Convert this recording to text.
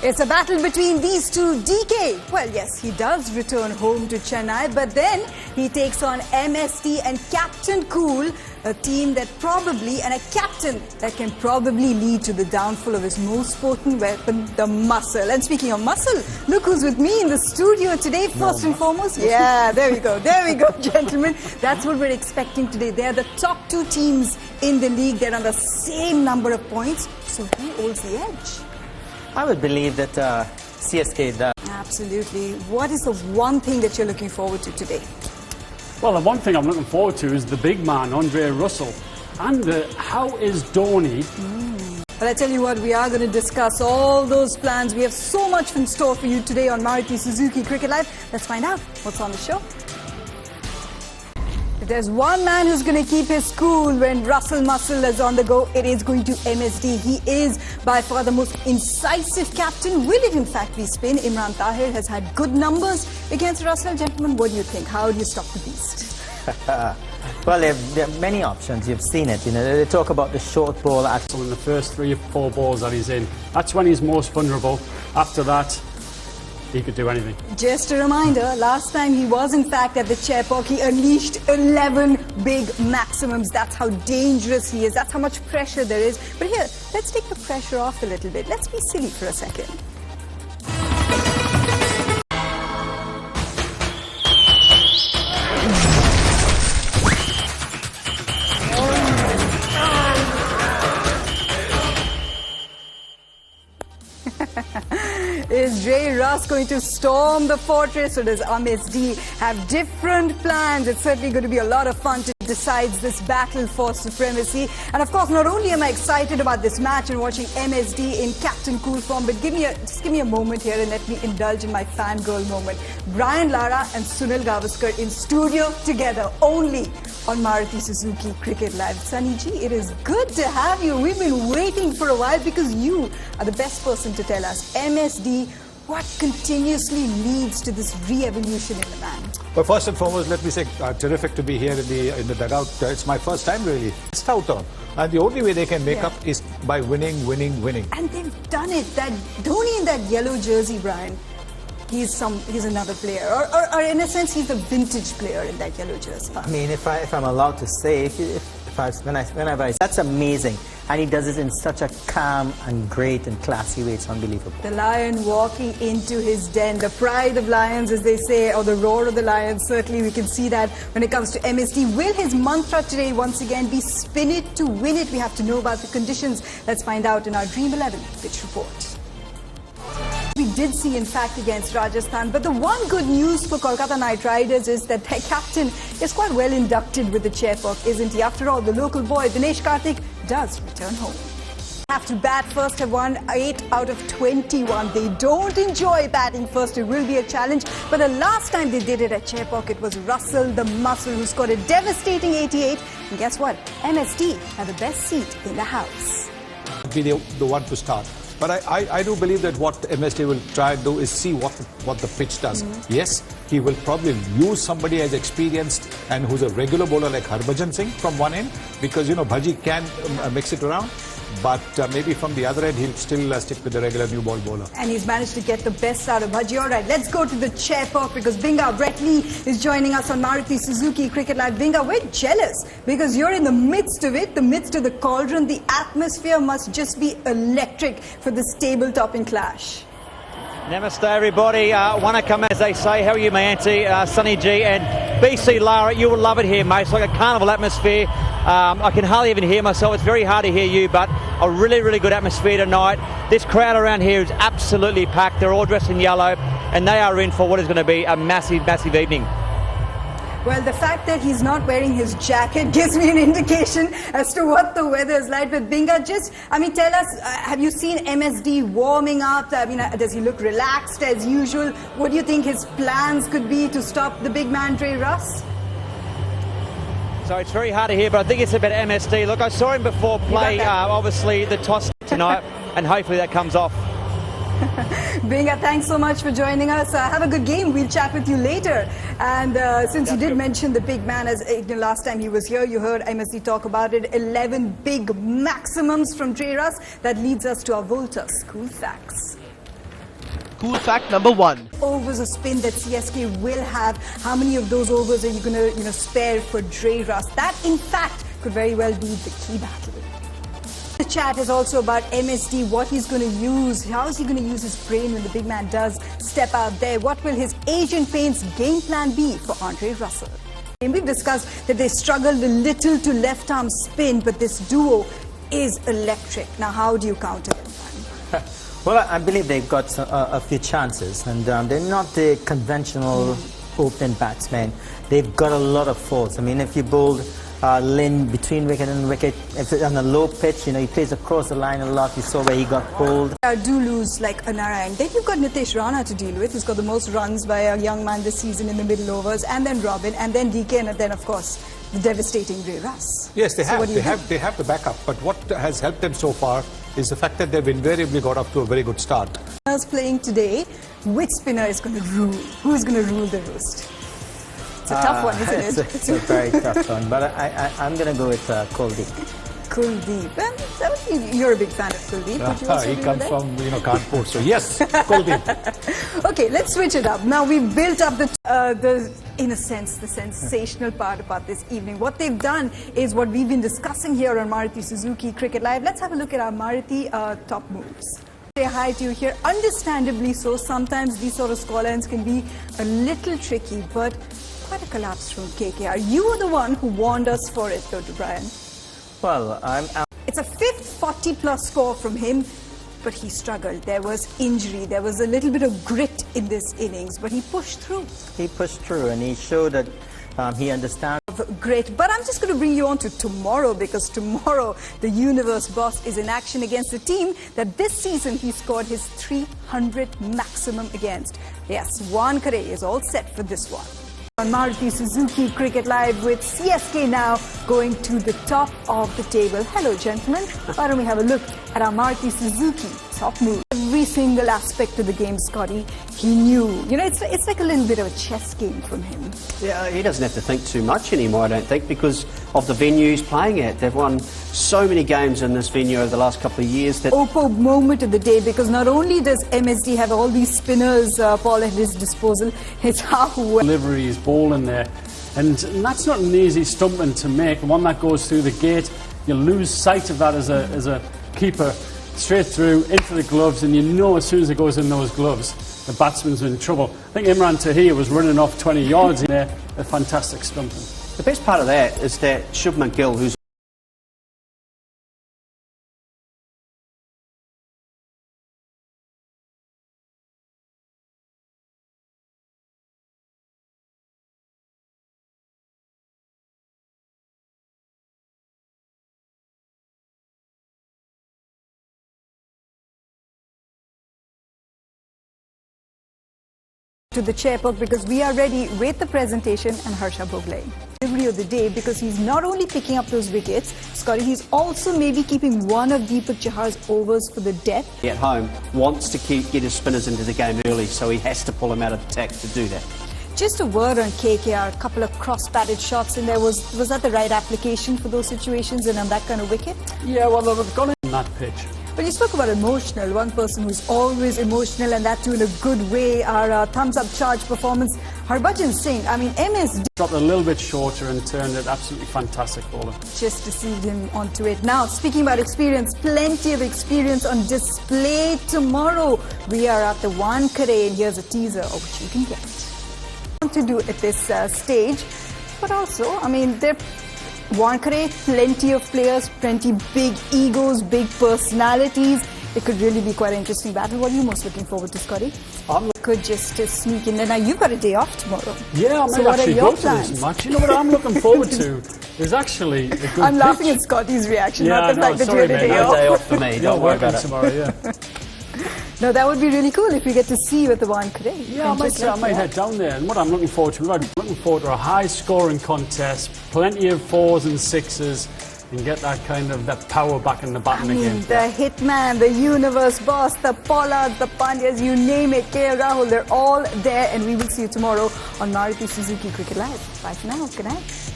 It's a battle between these two. DK, well, yes, he does return home to Chennai, but then he takes on MST and Captain Cool, a team that probably, and a captain that can probably lead to the downfall of his most potent weapon, the muscle. And speaking of muscle, look who's with me in the studio today, first and foremost. Yeah, there we go, gentlemen. That's what we're expecting today. They're the top two teams in the league. They're on the same number of points. So who holds the edge? I would believe that CSK does. Absolutely. What is the one thing that you're looking forward to today? Well, the one thing I'm looking forward to is the big man, Andre Russell. And how is Dhoni? Well, I tell you what, we are going to discuss all those plans. We have so much in store for you today on Maruti Suzuki Cricket Live. Let's find out what's on the show. If there's one man who's going to keep his cool when Russell Muscle is on the go, it is going to MSD. He is by far the most incisive captain. Will it in fact be spin? Imran Tahir has had good numbers against Russell. Gentlemen, what do you think? How do you stop the beast? Well, there are many options. You've seen it. You know, they talk about the short ball. In the first 3 or 4 balls that he's in, that's when he's most vulnerable. After that, he could do anything. Just a reminder, last time he was in fact at the Chepauk, he unleashed 11 big maximums. That's how dangerous he is. That's how much pressure there is. But here, let's take the pressure off a little bit. Let's be silly for a second. Is Ray Russ going to storm the fortress, or does MSD have different plans? It's certainly going to be a lot of fun to decide this battle for supremacy. And of course, not only am I excited about this match and watching MSD in Captain Cool form, but just give me a moment here and let me indulge in my fangirl moment. Brian Lara and Sunil Gavaskar in studio together, only on Maruti Suzuki Cricket Live. Sunny Ji, it is good to have you. We've been waiting for a while because you are the best person to tell us, MSD, what continuously leads to this re-evolution in the man? Well, first and foremost, let me say, terrific to be here in the dugout. It's my first time really. It's out on. And the only way they can make up is by winning. And they've done it. That Dhoni in that yellow jersey, Brian, he's another player. Or in a sense, he's a vintage player in that yellow jersey. I mean, if I'm allowed to say, whenever I, that's amazing. And he does it in such a calm and great and classy way. It's unbelievable. The lion walking into his den, the pride of lions, as they say, or the roar of the lions. Certainly we can see that when it comes to MSD. Will his mantra today once again be spin it to win it? We have to know about the conditions. Let's find out in our Dream 11 pitch report. We did see, in fact, against Rajasthan. But the one good news for Kolkata Knight Riders is that their captain is quite well inducted with the Chepauk, isn't he? After all, the local boy, Dinesh Karthik, does return home. Have to bat first, have won 8 out of 21. They don't enjoy batting first. It will be a challenge. But the last time they did it at Chepauk, it was Russell the Muscle who scored a devastating 88. And guess what? MSD had the best seat in the house. Be the one to start. But I do believe that what MSD will try and do is see what the pitch does. Yes, he will probably use somebody as experienced and who's a regular bowler like Harbhajan Singh from one end, because, you know, Bhaji can mix it around. But maybe from the other end, he'll still stick with the regular new ball bowler. And he's managed to get the best out of Bhaji. All right, let's go to the Chepauk because Binga Brett Lee is joining us on Maruti Suzuki Cricket Live. Binga, we're jealous because you're in the midst of it, the midst of the cauldron. The atmosphere must just be electric for this table-topping clash. Namaste everybody, Wanakam as they say. How are you, Mayanti, Sunny G and BC Lara? You will love it here, mate. It's like a carnival atmosphere. I can hardly even hear myself. It's very hard to hear you, but a really good atmosphere tonight. This crowd around here is absolutely packed. They're all dressed in yellow and they are in for what is going to be a massive evening. Well, the fact that he's not wearing his jacket gives me an indication as to what the weather is like. But Binga, tell us, have you seen MSD warming up? Does he look relaxed as usual? What do you think his plans could be to stop the big man, Ray Russ? So it's very hard to hear, but I think it's about MSD. Look, I saw him before play, obviously, the toss tonight, and hopefully that comes off. Binga, thanks so much for joining us. Have a good game. We'll chat with you later. And since you did mention the big man, as last time he was here, you heard MSD talk about it. 11 big maximums from Ray Russ. That leads us to our Volta School Facts. Cool fact number 1. Overs of spin that CSK will have. How many of those overs are you going to spare for Dre Russ? That, in fact, could very well be the key battle. The chat is also about MSD, what he's going to use, how is he going to use his brain when the big man does step out there? What will his Agent Paints game plan be for Andre Russell? And we've discussed that they struggled a little to left-arm spin, but this duo is electric. Now, how do you counter them? Well, I believe they've got a few chances, and they're not the conventional opening batsmen. They've got a lot of force. I mean, if you bowled Lynn between wicket and wicket, if it's on a low pitch, he plays across the line a lot. You saw where he got bowled. Do lose like Anara, and then you've got Nitish Rana to deal with, who's got the most runs by a young man this season in the middle overs, and then Robin, and then DK, and then, of course, the devastating Dre Russ. Yes, they have. They have the backup. But what has helped them so far is the fact that they've invariably got off to a very good start. Playing today, which spinner is going to rule? Who's going to rule the roost? It's a tough one, isn't it? It's a very tough one, but I'm going to go with Kuldeep. Kuldeep. And you're a big fan of Kuldeep. Would you also He comes from Kanpur, so yes, Kuldeep. Okay, let's switch it up. Now we've built up the, in a sense, the sensational part about this evening. What they've done is what we've been discussing here on Maruti Suzuki Cricket Live. Let's have a look at our Maruti top moves. Say hi to you here. Understandably so, sometimes these sort of scorelines can be a little tricky, but quite a collapse from KKR. You were the one who warned us for it, though, Brian. Well, It's a fifth 40-plus score from him, but he struggled. There was injury. There was a little bit of grit in this innings, but he pushed through. He pushed through, and he showed that he understands. Great, but I'm just going to bring you on to tomorrow, because tomorrow the Universe Boss is in action against a team that this season he scored his 300 maximum against. Yes, Wankhede is all set for this one. On Maruti Suzuki Cricket Live with CSK now going to the top of the table. Hello, gentlemen. Why don't we have a look at our Maruti Suzuki top move? Every single aspect of the game, Scotty, he knew. It's like a little bit of a chess game from him. Yeah, he doesn't have to think too much anymore, I don't think, because of the venue he's playing at. They've won so many games in this venue over the last couple of years. That Oppo moment of the day, because not only does MSD have all these spinners, Paul, at his disposal, it's how well Delivery is bowling there, and that's not an easy stumping to make. One that goes through the gate, you lose sight of that as a keeper. Straight through into the gloves, and you know as soon as it goes in those gloves, the batsman's in trouble. I think Imran Tahir was running off 20 yards in there. A fantastic stumping. the best part of that is that Shubman Gill, who's to the chairperk, because we are ready with the presentation and Harsha Bhogle. Delivery of the day, because he's not only picking up those wickets, Scotty, he's also maybe keeping one of Deepak Chahar's overs for the death. at home, wants to get his spinners into the game early, so he has to pull them out of attack to do that. Just a word on KKR, a couple of cross-batted shots in there. Was that the right application for those situations and on that kind of wicket? Yeah, well, they've gone in that pitch. But you spoke about emotional. One person who's always emotional, and that too in a good way, our thumbs-up charge performance, Harbhajan Singh. I mean, MS Dropped a little bit shorter and turned it absolutely fantastic bowler. just received him onto it. Now, speaking about experience, plenty of experience on display tomorrow. We are at the Wankhede, and here's a teaser of what you can get. Want to do at this stage, but also, I mean, they're Wankhede, plenty of players, plenty big egos, big personalities. It could really be quite an interesting battle. What are you most looking forward to, Scotty? Could just sneak in there. Now, you've got a day off tomorrow. Yeah, I So might what are actually your go to plans? this match. You know what I'm looking forward to is actually a good I'm laughing pitch. at Scotty's reaction, Yeah, not the no, fact that you sorry, had a mate. day No off. Day off for me, You're don't worry about working it. tomorrow, yeah. No, that would be really cool if we get to see you at the Wankhede. Yeah, I might head down there. And what I'm looking forward to, I'm looking forward to a high-scoring contest, plenty of 4s and 6s, and get that kind of that power back in the batting again. The Hitman, the Universe Boss, the Pollards, the Pandyas, you name it, K. Rahul, they're all there, and we will see you tomorrow on Maruti Suzuki Cricket Live. Bye for now. Good night.